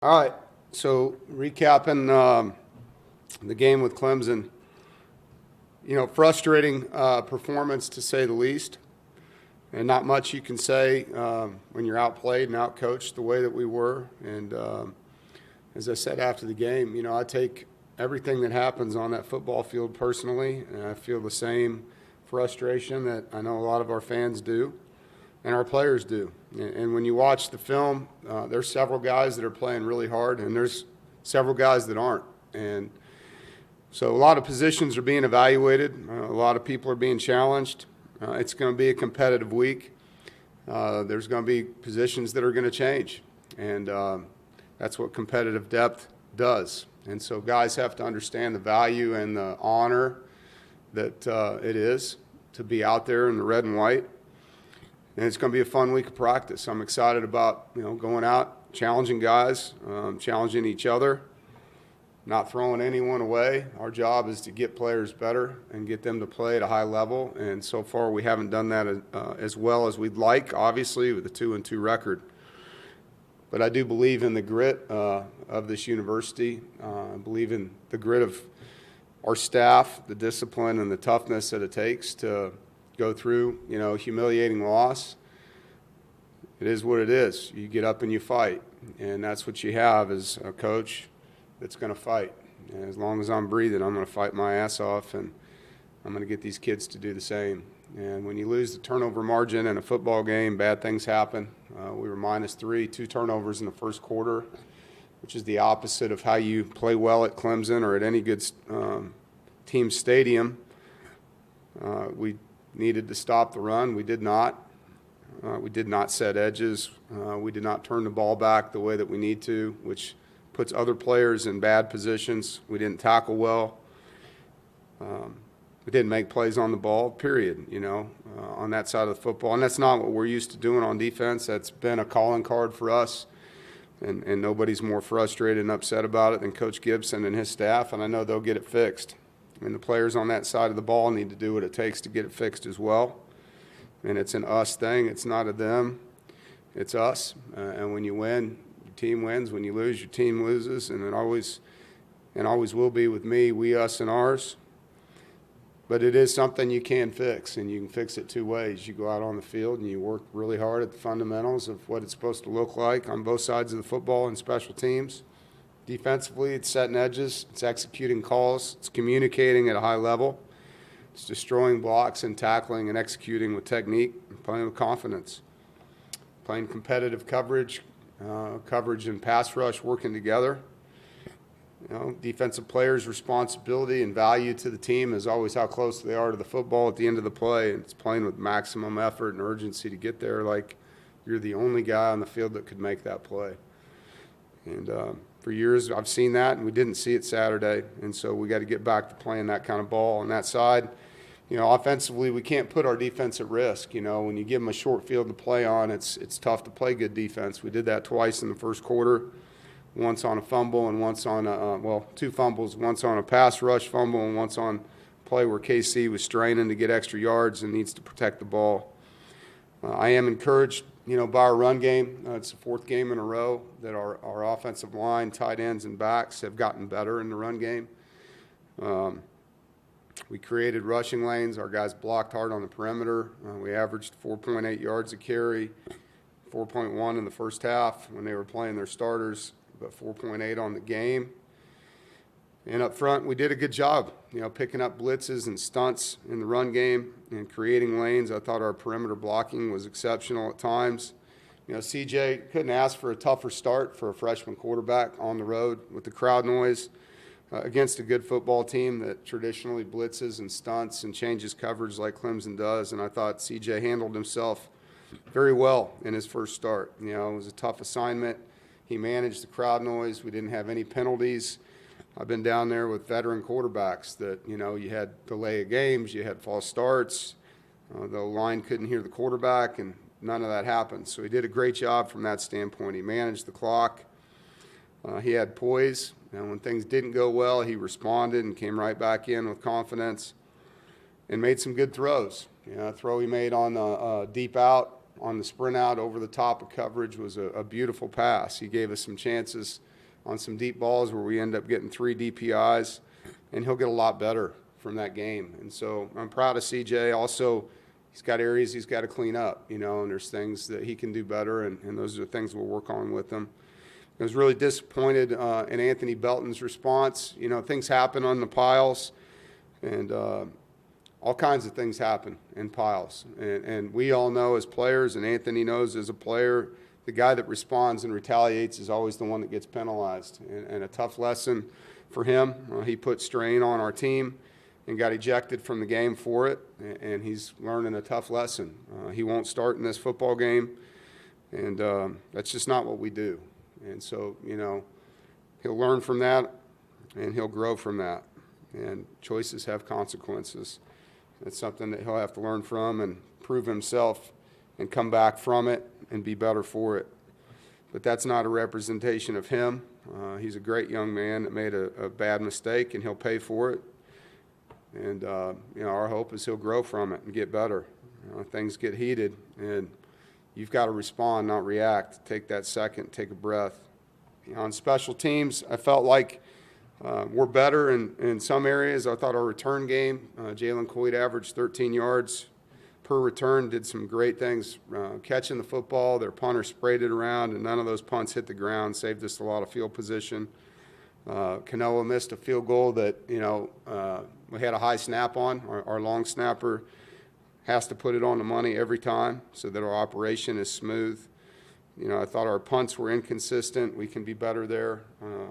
All right, so recapping the game with Clemson, frustrating performance to say the least, and not much you can say when you're outplayed and outcoached the way that we were. And as I said after the game, I take everything that happens on that football field personally, and I feel the same frustration that I know a lot of our fans do and our players do. And when you watch the film, there's several guys that are playing really hard, and there's several guys that aren't. And so a lot of positions are being evaluated. A lot of people are being challenged. It's going to be a competitive week. There's going to be positions that are going to change, and that's what competitive depth does. And so guys have to understand the value and the honor that it is to be out there in the red and white. And it's going to be a fun week of practice. I'm excited about going out, challenging guys, challenging each other, not throwing anyone away. Our job is to get players better and get them to play at a high level. And so far, we haven't done that as well as we'd like, obviously, with a 2-2 record. But I do believe in the grit of this university. I believe in the grit of our staff, the discipline and the toughness that it takes to go through, humiliating loss. It is what it is. You get up and you fight, and that's what you have as a coach that's going to fight. And as long as I'm breathing, I'm going to fight my ass off, and I'm going to get these kids to do the same. And when you lose the turnover margin in a football game, bad things happen. We were -3, 2 turnovers in the first quarter, which is the opposite of how you play well at Clemson or at any good team stadium. We needed to stop the run. We did not. We did not set edges. We did not turn the ball back the way that we need to, which puts other players in bad positions. We didn't tackle well. We didn't make plays on the ball, period, on that side of the football. And that's not what we're used to doing on defense. That's been a calling card for us. And nobody's more frustrated and upset about it than Coach Gibson and his staff, and I know they'll get it fixed. And the players on that side of the ball need to do what it takes to get it fixed as well. And it's an us thing. It's not a them. It's us. And when you win, your team wins. When you lose, your team loses. And it always will be with me, we, us, and ours. But it is something you can fix, and you can fix it 2 ways. You go out on the field and you work really hard at the fundamentals of what it's supposed to look like on both sides of the football and special teams. Defensively, it's setting edges, it's executing calls, it's communicating at a high level, it's destroying blocks and tackling and executing with technique, and playing with confidence, playing competitive coverage, coverage and pass rush working together. Defensive players' responsibility and value to the team is always how close they are to the football at the end of the play, and it's playing with maximum effort and urgency to get there like you're the only guy on the field that could make that play. And for years I've seen that, and we didn't see it Saturday, and so we got to get back to playing that kind of ball on that side. Offensively, we can't put our defense at risk. When you give them a short field to play on, it's tough to play good defense. We did that twice in the first quarter. Once on a fumble and once on 2 fumbles, once on a pass rush fumble and once on play where KC was straining to get extra yards and needs to protect the ball. I am encouraged, by our run game. It's the 4th game in a row that our offensive line, tight ends, and backs have gotten better in the run game. We created rushing lanes. Our guys blocked hard on the perimeter. We averaged 4.8 yards a carry, 4.1 in the first half when they were playing their starters, but 4.8 on the game. And up front, we did a good job, picking up blitzes and stunts in the run game and creating lanes. I thought our perimeter blocking was exceptional at times. CJ couldn't ask for a tougher start for a freshman quarterback on the road with the crowd noise against a good football team that traditionally blitzes and stunts and changes coverage like Clemson does. And I thought CJ handled himself very well in his first start. It was a tough assignment. He managed the crowd noise. We didn't have any penalties. I've been down there with veteran quarterbacks that, you had delay of games, you had false starts, the line couldn't hear the quarterback, and none of that happened. So he did a great job from that standpoint. He managed the clock. He had poise. And when things didn't go well, he responded and came right back in with confidence and made some good throws. A throw he made on a deep out on the sprint out over the top of coverage was a beautiful pass. He gave us some chances on some deep balls where we end up getting 3 DPIs, and he'll get a lot better from that game. And so I'm proud of CJ. Also, he's got areas he's got to clean up, and there's things that he can do better, and those are the things we'll work on with him. I was really disappointed in Anthony Belton's response. Things happen on the piles, and all kinds of things happen in piles. And we all know as players, and Anthony knows as a player, the guy that responds and retaliates is always the one that gets penalized. And a tough lesson for him. He put strain on our team and got ejected from the game for it, and he's learning a tough lesson. He won't start in this football game, and that's just not what we do. And so, he'll learn from that, and he'll grow from that. And choices have consequences. It's something that he'll have to learn from and prove himself and come back from it and be better for it. But that's not a representation of him. He's a great young man that made a bad mistake, and he'll pay for it. And, our hope is he'll grow from it and get better. Things get heated, and you've got to respond, not react. Take that second, take a breath. On special teams, I felt like we're better in some areas. I thought our return game, Jalen Coyd averaged 13 yards per return, did some great things catching the football. Their punter sprayed it around, and none of those punts hit the ground, saved us a lot of field position. Canoa missed a field goal that, we had a high snap on. Our long snapper has to put it on the money every time so that our operation is smooth. I thought our punts were inconsistent. We can be better there.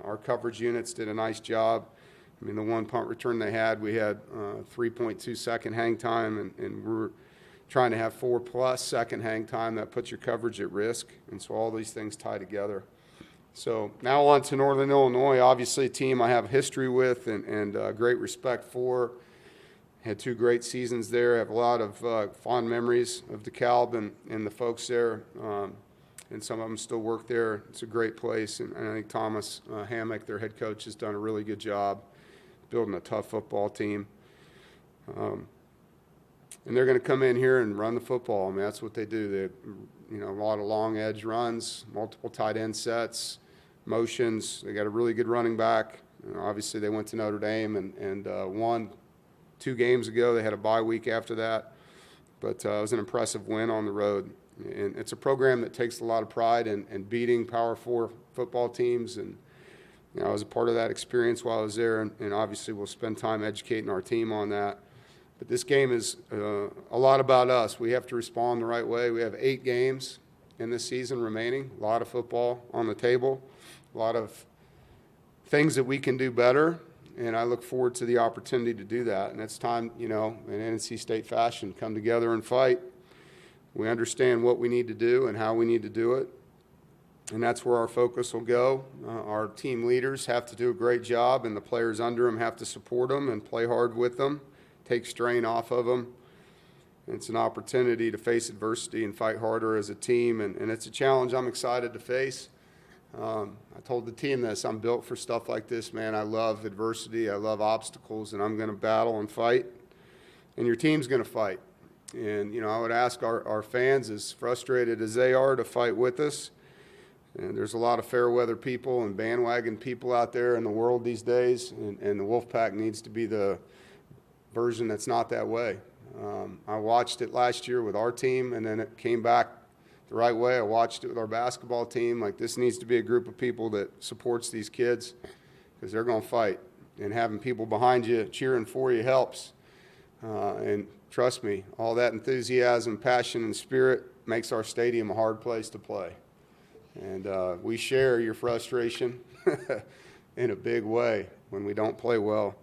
Our coverage units did a nice job. The one punt return they had, we had 3.2 second hang time, and we're trying to have 4+ second hang time. That puts your coverage at risk, and so all these things tie together. So now on to Northern Illinois, obviously a team I have history with and great respect for. Had 2 great seasons there. I have a lot of fond memories of DeKalb and the folks there. And some of them still work there. It's a great place, and I think Thomas Hammock, their head coach, has done a really good job building a tough football team. And they're going to come in here and run the football. That's what they do. They, a lot of long edge runs, multiple tight end sets, motions. They got a really good running back. Obviously, they went to Notre Dame and won 2 games ago. They had a bye week after that, but it was an impressive win on the road. And it's a program that takes a lot of pride in beating Power 4 football teams. And I was a part of that experience while I was there, and obviously we'll spend time educating our team on that. But this game is a lot about us. We have to respond the right way. We have 8 games in this season remaining, a lot of football on the table, a lot of things that we can do better, and I look forward to the opportunity to do that. And it's time, in NC State fashion, come together and fight. We understand what we need to do and how we need to do it, and that's where our focus will go. Our team leaders have to do a great job, and the players under them have to support them and play hard with them, take strain off of them. And it's an opportunity to face adversity and fight harder as a team, and it's a challenge I'm excited to face. I told the team this, I'm built for stuff like this, man. I love adversity, I love obstacles, and I'm going to battle and fight, and your team's going to fight. And, I would ask our fans, as frustrated as they are, to fight with us. And there's a lot of fair weather people and bandwagon people out there in the world these days, and the Wolfpack needs to be the version that's not that way. I watched it last year with our team, and then it came back the right way. I watched it with our basketball team. This needs to be a group of people that supports these kids, because they're going to fight. And having people behind you cheering for you helps. And trust me, all that enthusiasm, passion, and spirit makes our stadium a hard place to play. And we share your frustration in a big way when we don't play well,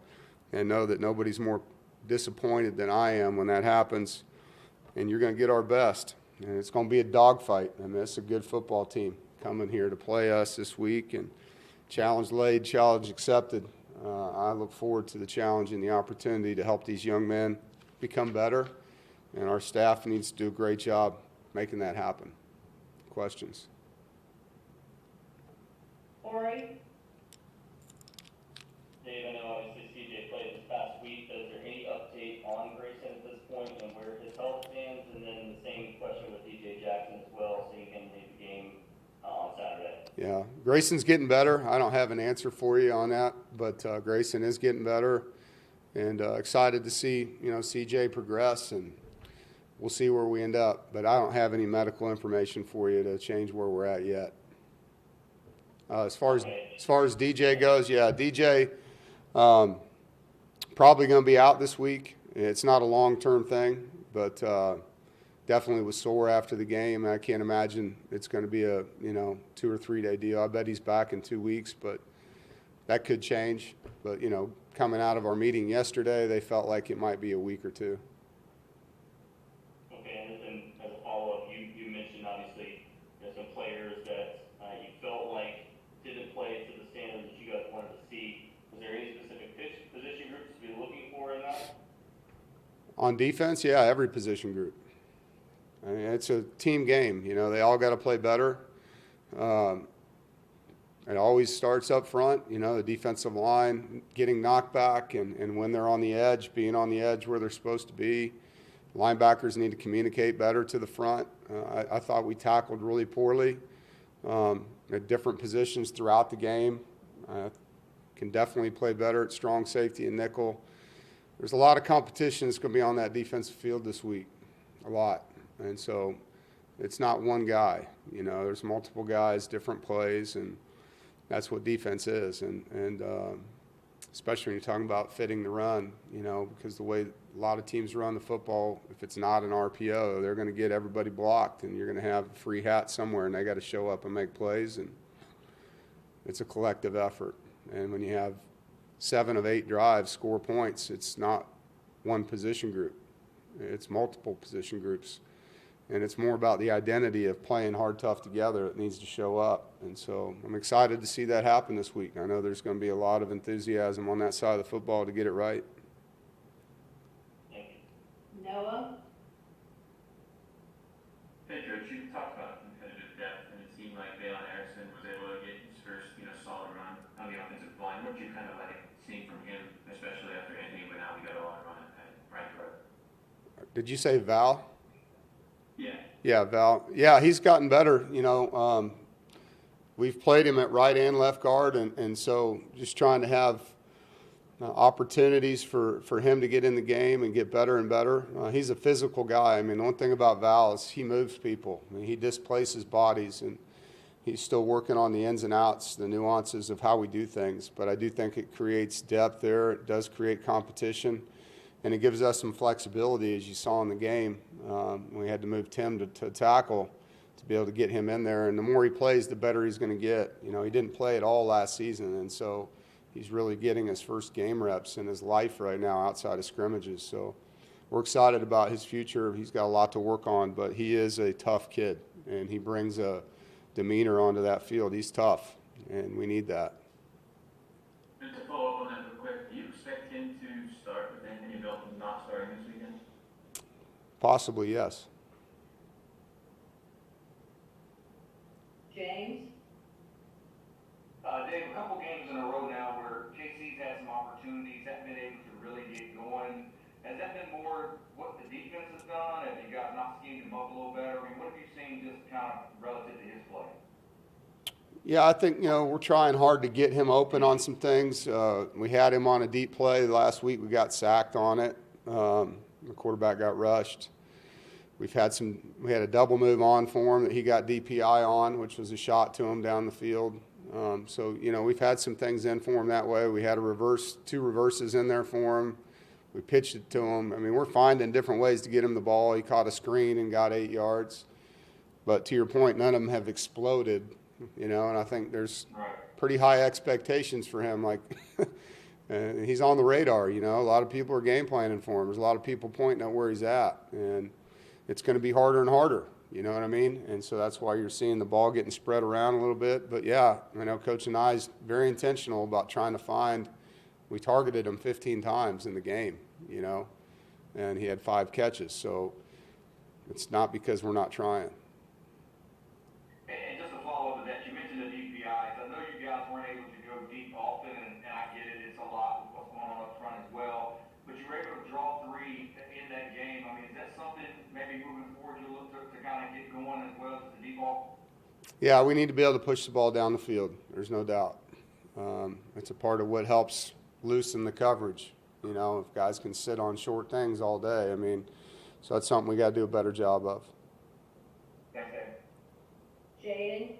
and know that nobody's more disappointed than I am when that happens. And you're going to get our best. And it's going to be a dogfight. It's a good football team coming here to play us this week. And challenge laid, challenge accepted. I look forward to the challenge and the opportunity to help these young men become better, and our staff needs to do a great job making that happen. Questions? Ori? Dave, I know obviously CJ played this past week. Is there any update on Grayson at this point and where his health stands? And then the same question with DJ Jackson as well, so you can leave the game on Saturday. Yeah, Grayson's getting better. I don't have an answer for you on that, but Grayson is getting better, and excited to see CJ progress, and we'll see where we end up. But I don't have any medical information for you to change where we're at yet. As far as DJ goes, yeah, DJ probably going to be out this week. It's not a long-term thing, but definitely was sore after the game. I can't imagine it's going to be a 2 or 3 day deal. I bet he's back in 2 weeks, but that could change. But coming out of our meeting yesterday, they felt like it might be a week or two. Okay, and as a follow-up, you mentioned obviously there's some players that you felt like didn't play to the standard that you guys wanted to see. Was there any specific position groups to be looking for in that? On defense, yeah, every position group. I mean, it's a team game. They all got to play better. It always starts up front, the defensive line getting knocked back, and when they're on the edge, being on the edge where they're supposed to be. Linebackers need to communicate better to the front. I thought we tackled really poorly at different positions throughout the game. Can definitely play better at strong safety and nickel. There's a lot of competition that's going to be on that defensive field this week, a lot. And so it's not one guy. There's multiple guys, different plays, and that's what defense is. And especially when you're talking about fitting the run, because the way a lot of teams run the football, if it's not an RPO, they're going to get everybody blocked, and you're going to have a free hat somewhere, and they got to show up and make plays. And it's a collective effort. And when you have 7 of 8 drives score points, it's not one position group. It's multiple position groups. And it's more about the identity of playing hard, tough together that needs to show up. And so I'm excited to see that happen this week. I know there's going to be a lot of enthusiasm on that side of the football to get it right. Noah? Hey, Coach, you talked about competitive depth, and it seemed like Valen Harrison was able to get his first, solid run on the offensive line. What did you kind of like seeing from him, especially after Anthony went out? We got a lot of run at right guard. Did you say Val? Yeah. Yeah, Val. Yeah, he's gotten better. We've played him at right and left guard, and so just trying to have opportunities for him to get in the game and get better and better. He's a physical guy. I mean, the one thing about Val is he moves people. I mean, he displaces bodies, and he's still working on the ins and outs, the nuances of how we do things. But I do think it creates depth there. It does create competition. And it gives us some flexibility, as you saw in the game. We had to move Tim to tackle to be able to get him in there. And the more he plays, the better he's going to get. He didn't play at all last season, and so he's really getting his first game reps in his life right now outside of scrimmages. So we're excited about his future. He's got a lot to work on, but he is a tough kid, and he brings a demeanor onto that field. He's tough, and we need that. And to follow up on that real quick, do you expect him to start with Anthony Belton not starting this weekend? Possibly, yes. James? Dave, a couple games in a row now where JC's had some opportunities, haven't been able to really get going. Has that been more what the defense has done? Have you got not schemed him up a little better? I mean, what have you seen just kind of relative to his play? Yeah, I think, we're trying hard to get him open on some things. We had him on a deep play last week. We got sacked on it. The quarterback got rushed. We had a double move on for him that he got DPI on, which was a shot to him down the field. So, we've had some things in for him that way. We had two reverses in there for him. We pitched it to him. I mean, we're finding different ways to get him the ball. He caught a screen and got 8 yards. But to your point, none of them have exploded, and I think there's pretty high expectations for him. Like, he's on the radar, A lot of people are game planning for him. There's a lot of people pointing at where he's at. And it's going to be harder and harder. You know what I mean? And so that's why you're seeing the ball getting spread around a little bit. But, yeah, I know Coach and I is very intentional about trying to find – we targeted him 15 times in the game, and he had 5 catches. So it's not because we're not trying. And just to follow up with that, you mentioned the DPIs. I know you guys weren't able to go deep often, and I get it. It's a lot with what's going on up front as well. But you were able to draw 3 in that game. I mean, is that something maybe moving forward you look to kind of get going as well as the deep ball? Yeah, we need to be able to push the ball down the field. There's no doubt. It's a part of what helps loosen the coverage. You know, if guys can sit on short things all day, I mean, so that's something we got to do a better job of. Thanks, Dave. Jaden?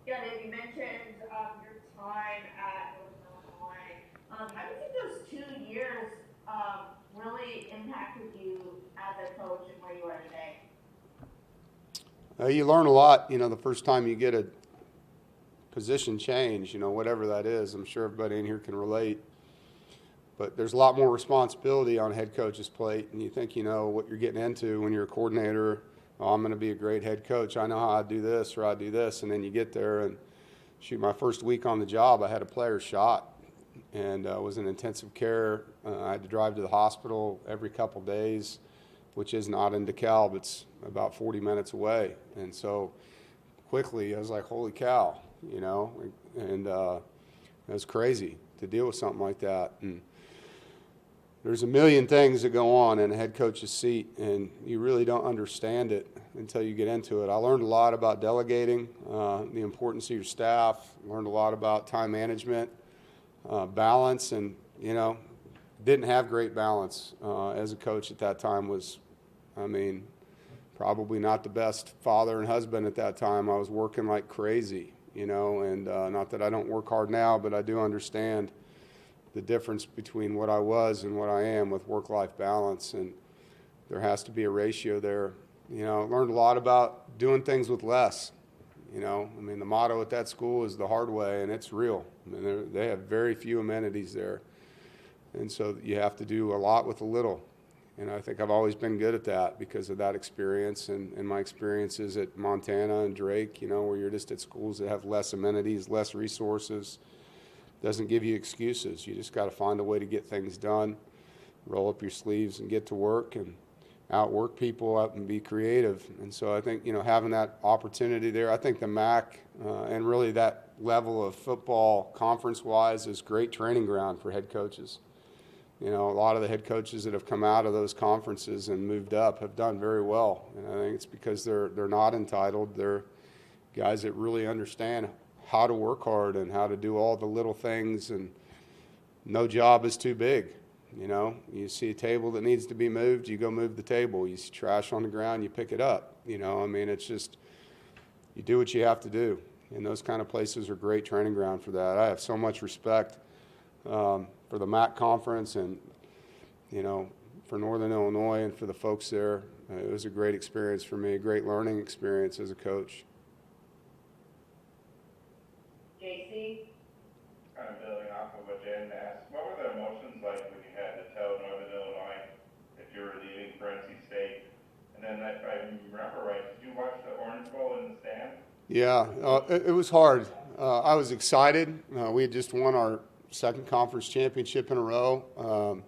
Yeah, Dave, you mentioned your time at Northern Illinois. How do you think those 2 years really impacted you as a coach and where you are today? You learn a lot, you know, the first time you get a position change, you know, whatever that is. I'm sure everybody in here can relate. But there's a lot more responsibility on a head coach's plate, and you think you know what you're getting into when you're a coordinator. Oh, I'm going to be a great head coach. I know how I do this or I do this. And then you get there and shoot, my first week on the job, I had a player shot and was in intensive care. I had to drive to the hospital every couple days, which is not in DeKalb. It's about 40 minutes away. And so quickly I was like, holy cow, you know, and it was crazy to deal with something like that. And there's a million things that go on in a head coach's seat, and you really don't understand it until you get into it. I learned a lot about delegating, the importance of your staff, learned a lot about time management, balance, and, you know, didn't have great balance as a coach at that time. Was, I mean, probably not the best father and husband at that time. I was working like crazy, you know, and not that I don't work hard now, but I do understand the difference between what I was and what I am with work-life balance, and there has to be a ratio there. You know, I learned a lot about doing things with less. You know, I mean, the motto at that school is the hard way, and it's real. I mean, they have very few amenities there, and so you have to do a lot with a little. And I think I've always been good at that because of that experience and my experiences at Montana and Drake, you know, where you're just at schools that have less amenities, less resources. Doesn't give you excuses. You just got to find a way to get things done, roll up your sleeves and get to work and outwork people up and be creative. And so I think, you know, having that opportunity there, I think the MAC and really that level of football conference-wise is great training ground for head coaches. You know, a lot of the head coaches that have come out of those conferences and moved up have done very well. And I think it's because they're not entitled. They're guys that really understand how to work hard and how to do all the little things, and no job is too big. You know, you see a table that needs to be moved, you go move the table. You see trash on the ground, you pick it up. You know, I mean, it's just, you do what you have to do. And those kind of places are great training ground for that. I have so much respect for the MAC conference and, you know, for Northern Illinois and for the folks there. It was a great experience for me, a great learning experience as a coach. JC? Kind of building off of what Jen asked, what were the emotions like when you had to tell Northern Illinois that you were leaving for NC State? And then if I remember right, did you watch the Orange Bowl in the stand? Yeah, it was hard. I was excited. We had just won our second conference championship in a row.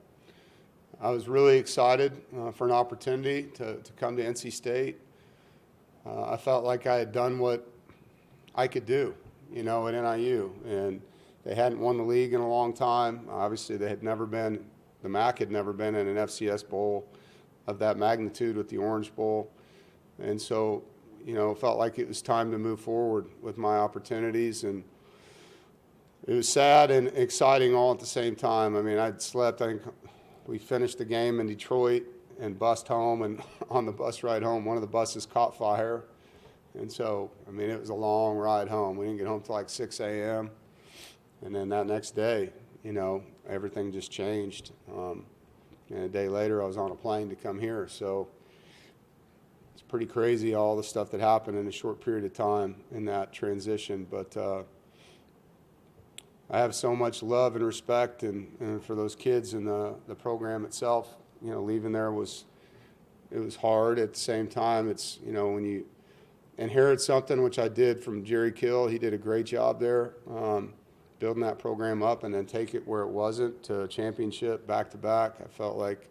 I was really excited for an opportunity to come to NC State. I felt like I had done what I could do, you know, at NIU. And they hadn't won the league in a long time. Obviously, they had never been, the MAC had never been in an FCS bowl of that magnitude with the Orange Bowl. And so, you know, felt like it was time to move forward with my opportunities. And it was sad and exciting all at the same time. I mean, I'd slept, I think we finished the game in Detroit and bussed home, and on the bus ride home, one of the buses caught fire. And so, I mean, it was a long ride home. We didn't get home till like 6 a.m. And then that next day, you know, everything just changed. And a day later, I was on a plane to come here. So it's pretty crazy, all the stuff that happened in a short period of time in that transition. But I have so much love and respect and for those kids and the program itself. You know, leaving there it was hard. At the same time, it's, you know, when you inherit something, which I did from Jerry Kill, he did a great job there, building that program up, and then take it where it wasn't to a championship back-to-back. I felt like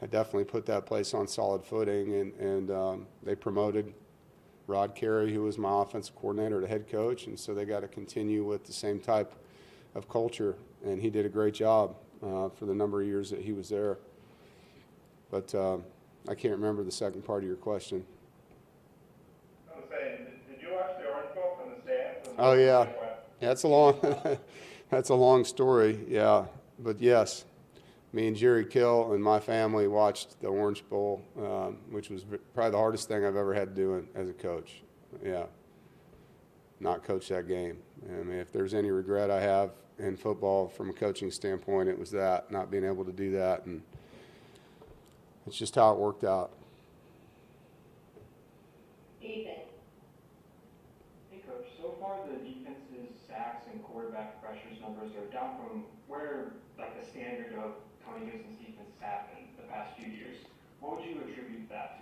I definitely put that place on solid footing, and they promoted Rod Carey, who was my offensive coordinator, to head coach, and so they got to continue with the same type of culture, and he did a great job for the number of years that he was there. But I can't remember the second part of your question. Oh, yeah. Yeah, that's a long, that's a long story, yeah. But yes, me and Jerry Kill and my family watched the Orange Bowl, which was probably the hardest thing I've ever had to do as a coach. Yeah, not coach that game. I mean, if there's any regret I have in football from a coaching standpoint, it was that, not being able to do that. And it's just how it worked out. Ethan. Hey, Coach. So far, the defense's sacks and quarterback pressures numbers are down from where, like, the standard of Tony Gibson's defense has happened the past few years. What would you attribute that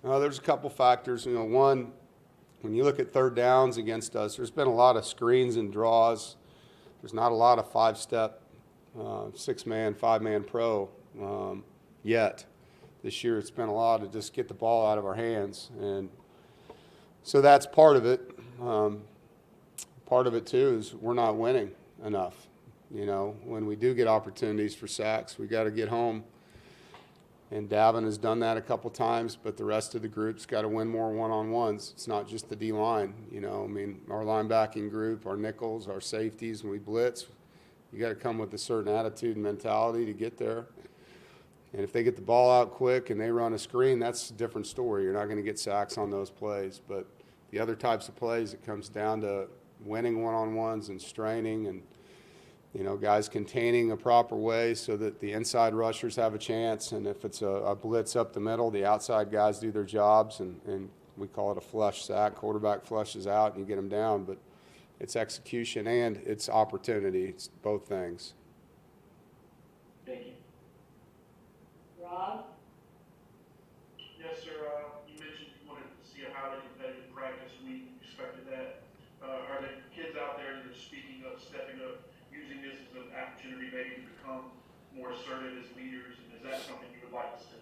to? There's a couple factors. One, when you look at third downs against us, there's been a lot of screens and draws. There's not a lot of five-step, six-man, five-man pro yet. This year it's been a lot to just get the ball out of our hands. And so that's part of it. Part of it, too, is we're not winning enough. When we do get opportunities for sacks, we got to get home. And Davin has done that a couple times, but the rest of the group's got to win more one-on-ones. It's not just the D-line. Our linebacking group, our nickels, our safeties, when we blitz, you got to come with a certain attitude and mentality to get there. And if they get the ball out quick and they run a screen, that's a different story. You're not going to get sacks on those plays. But the other types of plays, it comes down to winning one-on-ones and straining and, guys containing a proper way so that the inside rushers have a chance. And if it's a blitz up the middle, the outside guys do their jobs. And we call it a flush sack. Quarterback flushes out and you get them down. But it's execution and it's opportunity. It's both things. Thank you. Rob. Yes, sir. You mentioned you wanted to see a highly competitive practice. We expected that. Are there kids out there that are speaking up, stepping up, using this as an opportunity maybe to become more assertive as leaders? And is that something you would like to see?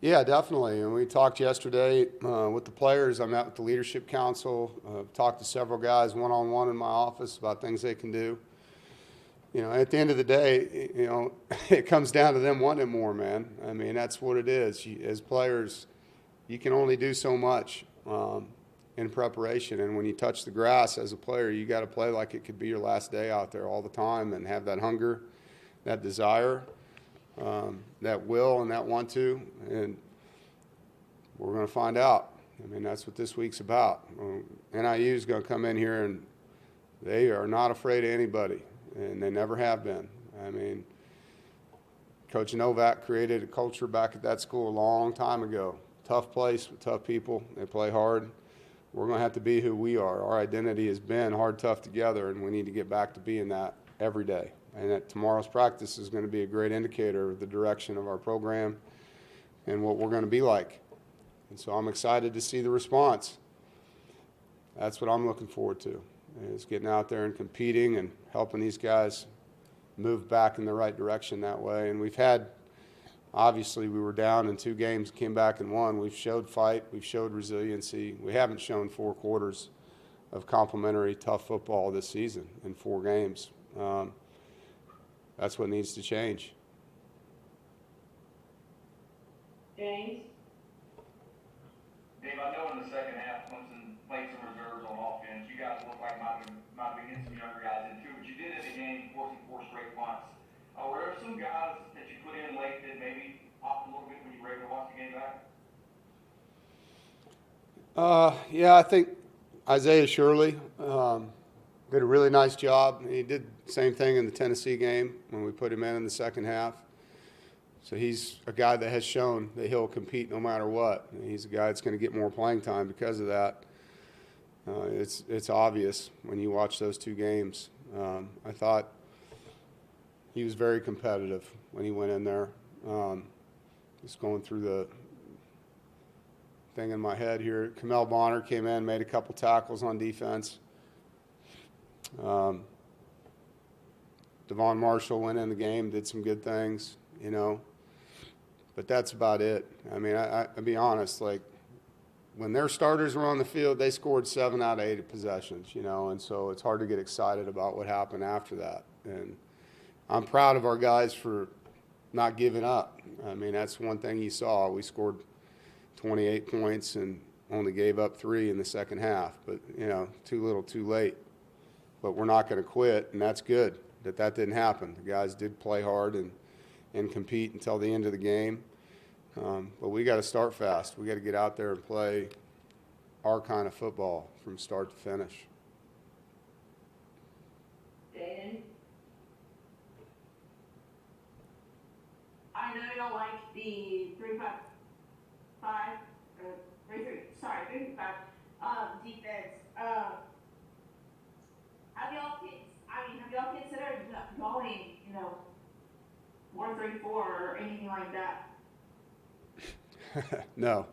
Yeah, definitely. And we talked yesterday with the players. I met with the leadership council, talked to several guys one-on-one in my office about things they can do. At the end of the day, it comes down to them wanting more, man. I mean, that's what it is. As players, you can only do so much in preparation. And when you touch the grass as a player, you got to play like it could be your last day out there all the time and have that hunger, that desire, that will and that want to. And we're going to find out. I mean, that's what this week's about. NIU is going to come in here, and they are not afraid of anybody. And they never have been. I mean, Coach Novak created a culture back at that school a long time ago. Tough place with tough people. They play hard. We're going to have to be who we are. Our identity has been hard, tough together, and we need to get back to being that every day. And that tomorrow's practice is going to be a great indicator of the direction of our program and what we're going to be like. And so I'm excited to see the response. That's what I'm looking forward to. Is getting out there and competing and helping these guys move back in the right direction that way. And we've had, obviously, we were down in 2 games, came back and won. We've showed fight. We've showed resiliency. We haven't shown 4 quarters of complimentary, tough football this season in 4 games. That's what needs to change. James. Dave, I know in the second half, Clemson played some reserves on offense. You guys look like might have been getting some younger guys in too, but you did in the game, forcing 4 straight punts. Were there some guys that you put in late that maybe popped a little bit when you were able to watch the game back? Yeah, I think Isaiah Shirley did a really nice job. He did the same thing in the Tennessee game when we put him in the second half. So he's a guy that has shown that he'll compete no matter what. He's a guy that's going to get more playing time because of that. It's obvious when you watch those 2 games. I thought he was very competitive when he went in there. Just going through the thing in my head here. Kamel Bonner came in, made a couple tackles on defense. Devon Marshall went in the game, did some good things, But that's about it. I mean, I'll be honest, like, when their starters were on the field, they scored 7 out of 8 possessions, and so it's hard to get excited about what happened after that. And I'm proud of our guys for not giving up. I mean, that's one thing you saw. We scored 28 points and only gave up 3 in the second half, but, you know, too little, too late. But we're not going to quit, and that's good that didn't happen. The guys did play hard and compete until the end of the game. But we got to start fast. We got to get out there and play our kind of football from start to finish. Dayton, I know you don't like the 3-5, or 3-5 defense. Have y'all considered going, 4-3-4 or anything like that? No.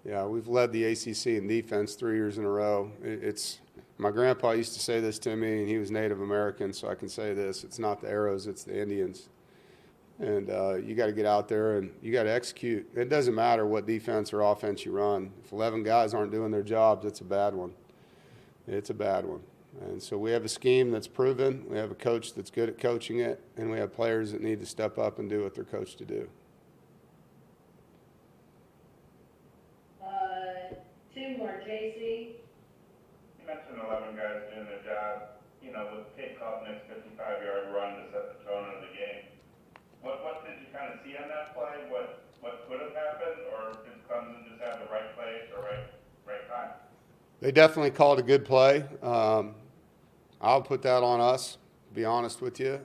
Yeah, we've led the ACC in defense 3 years in a row. It's my grandpa used to say this to me, and he was Native American, so I can say this: it's not the arrows, it's the Indians. And you got to get out there and you got to execute. It doesn't matter what defense or offense you run. If 11 guys aren't doing their jobs, it's a bad one. It's a bad one. And so we have a scheme that's proven. We have a coach that's good at coaching it, and we have players that need to step up and do what they're coached to do. 2 more, JC. You mentioned 11 guys doing their job, with Kate Klubnik's 55-yard run to set the tone of the game. What did you kind of see on that play? What could have happened, or did Clemson just have the right place or right time? They definitely called a good play. I'll put that on us, to be honest with you.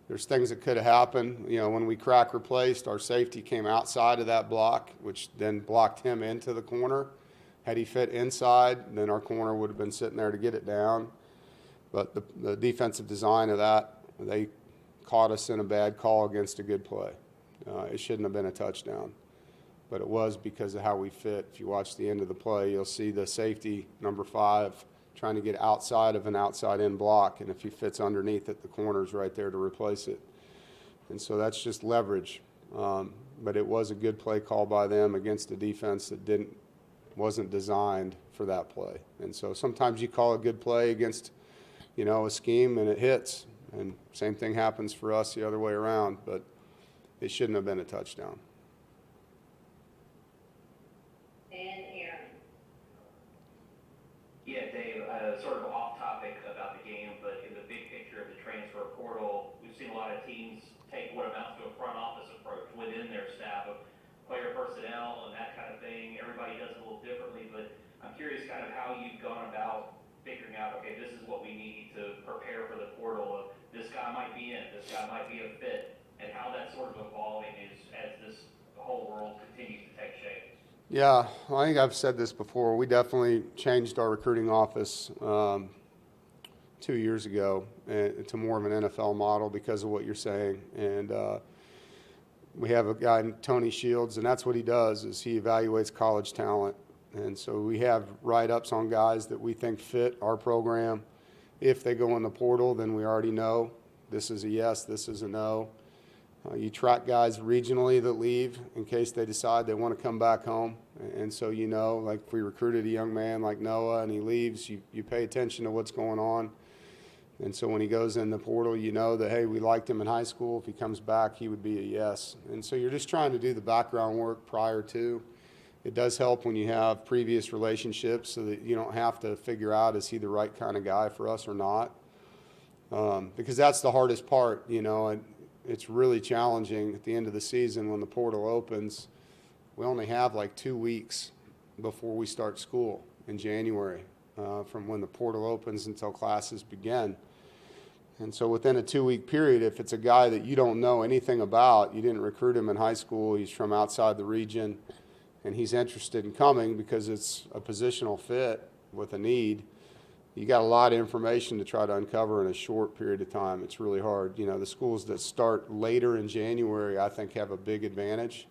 There's things that could have happened. When we crack replaced, our safety came outside of that block, which then blocked him into the corner. Had he fit inside, then our corner would have been sitting there to get it down. But the defensive design of that, they caught us in a bad call against a good play. It shouldn't have been a touchdown, but it was because of how we fit. If you watch the end of the play, you'll see the safety, number 5, trying to get outside of an outside-in block, and if he fits underneath it, the corner's right there to replace it. And so that's just leverage. But it was a good play call by them against a defense that wasn't designed for that play. And so sometimes you call a good play against, a scheme, and it hits. And same thing happens for us the other way around, but it shouldn't have been a touchdown. And Aaron. Yeah, Dave, sort of off topic about the game, but in the big picture of the transfer portal, we've seen a lot of teams take what amounts to a front office approach within their staff of player personnel and that kind of thing. Everybody does it a little differently, but I'm curious kind of how you've gone about figuring out, okay, this is what we need to prepare for the portal of this guy might be in, this guy might be a fit, and how that's sort of evolving as this whole world continues to take shape. Yeah, I think I've said this before. We definitely changed our recruiting office 2 years ago to more of an NFL model because of what you're saying. And we have a guy, Tony Shields, and that's what he does is he evaluates college talent. And so we have write-ups on guys that we think fit our program. If they go in the portal, then we already know this is a yes, this is a no. You track guys regionally that leave in case they decide they want to come back home. And so like if we recruited a young man like Noah and he leaves, you pay attention to what's going on. And so when he goes in the portal, you know that, hey, we liked him in high school. If he comes back, he would be a yes. And so you're just trying to do the background work prior to. It does help when you have previous relationships so that you don't have to figure out, is he the right kind of guy for us or not? Because that's the hardest part, and it's really challenging at the end of the season when the portal opens. We only have like 2 weeks before we start school in January, from when the portal opens until classes begin. And so within a 2-week period, if it's a guy that you don't know anything about, you didn't recruit him in high school, he's from outside the region, and he's interested in coming because it's a positional fit with a need, you got a lot of information to try to uncover in a short period of time. It's really hard. The schools that start later in January, I think, have a big advantage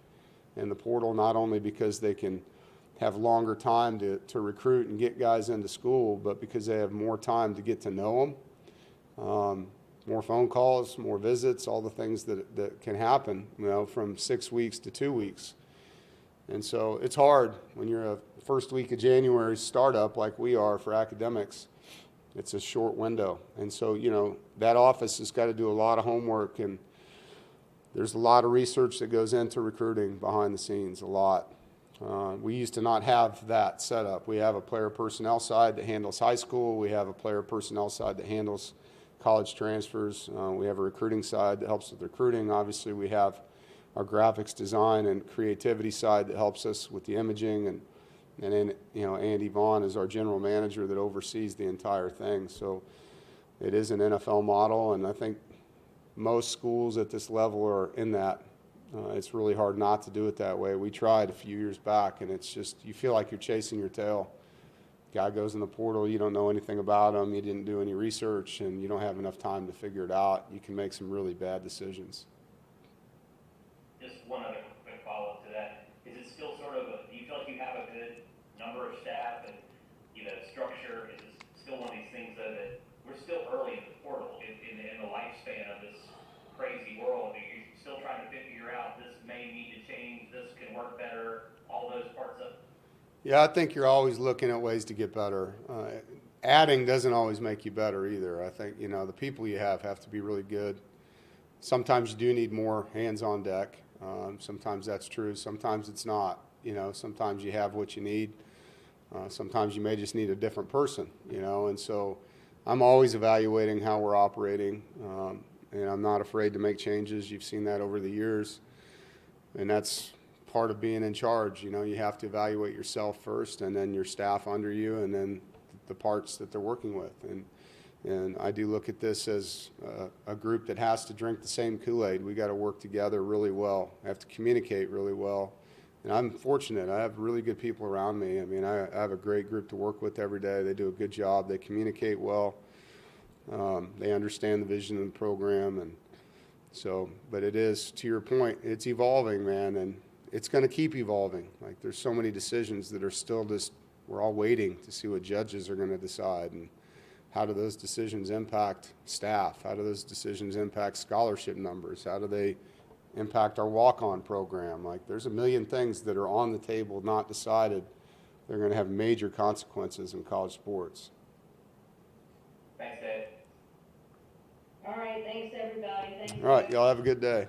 in the portal, not only because they can have longer time to recruit and get guys into school, but because they have more time to get to know them, more phone calls, more visits, all the things that can happen, from 6 weeks to 2 weeks. And so it's hard when you're a first week of January startup like we are for academics. It's a short window. And so, that office has got to do a lot of homework, and there's a lot of research that goes into recruiting behind the scenes, a lot. We used to not have that set up. We have a player personnel side that handles high school. We have a player personnel side that handles college transfers. We have a recruiting side that helps with recruiting. Obviously, we have our graphics design and creativity side that helps us with the imaging, and then, you know, Andy Vaughn is our general manager that oversees the entire thing. So it is an NFL model, and I think most schools at this level are in that. It's really hard not to do it that way. We tried a few years back, and it's just, you feel like you're chasing your tail. Guy goes in the portal, you don't know anything about him, you didn't do any research, and you don't have enough time to figure it out. You can make some really bad decisions. Just one other quick follow-up to that. Is it still sort of do you feel like you have a good number of staff and, you know, structure? Is it still one of these things though that we're still early in the portal, in the lifespan of this crazy world? You're still trying to figure out this may need to change, this can work better, all those parts of it? Yeah, I think you're always looking at ways to get better. Adding doesn't always make you better either. I think, you know, the people you have to be really good. Sometimes you do need more hands on deck. Sometimes that's true. Sometimes it's not. You know, sometimes you have what you need. Sometimes you may just need a different person, you know, and so I'm always evaluating how we're operating, and I'm not afraid to make changes. You've seen that over the years, and that's part of being in charge. You know, you have to evaluate yourself first, and then your staff under you, and then the parts that they're working with. And I do look at this as a group that has to drink the same Kool-Aid. We got to work together really well. I have to communicate really well. And I'm fortunate. I have really good people around me. I mean, I have a great group to work with every day. They do a good job. They communicate well. They understand the vision of the program. And so, but it is, to your point, it's evolving, man, and it's going to keep evolving. Like, there's so many decisions that are still just, we're all waiting to see what judges are going to decide. And how do those decisions impact staff? How do those decisions impact scholarship numbers? How do they impact our walk-on program? Like, there's a million things that are on the table, not decided. They're going to have major consequences in college sports. Thanks, Dave. All right, thanks, everybody. Thanks. All right, y'all have a good day.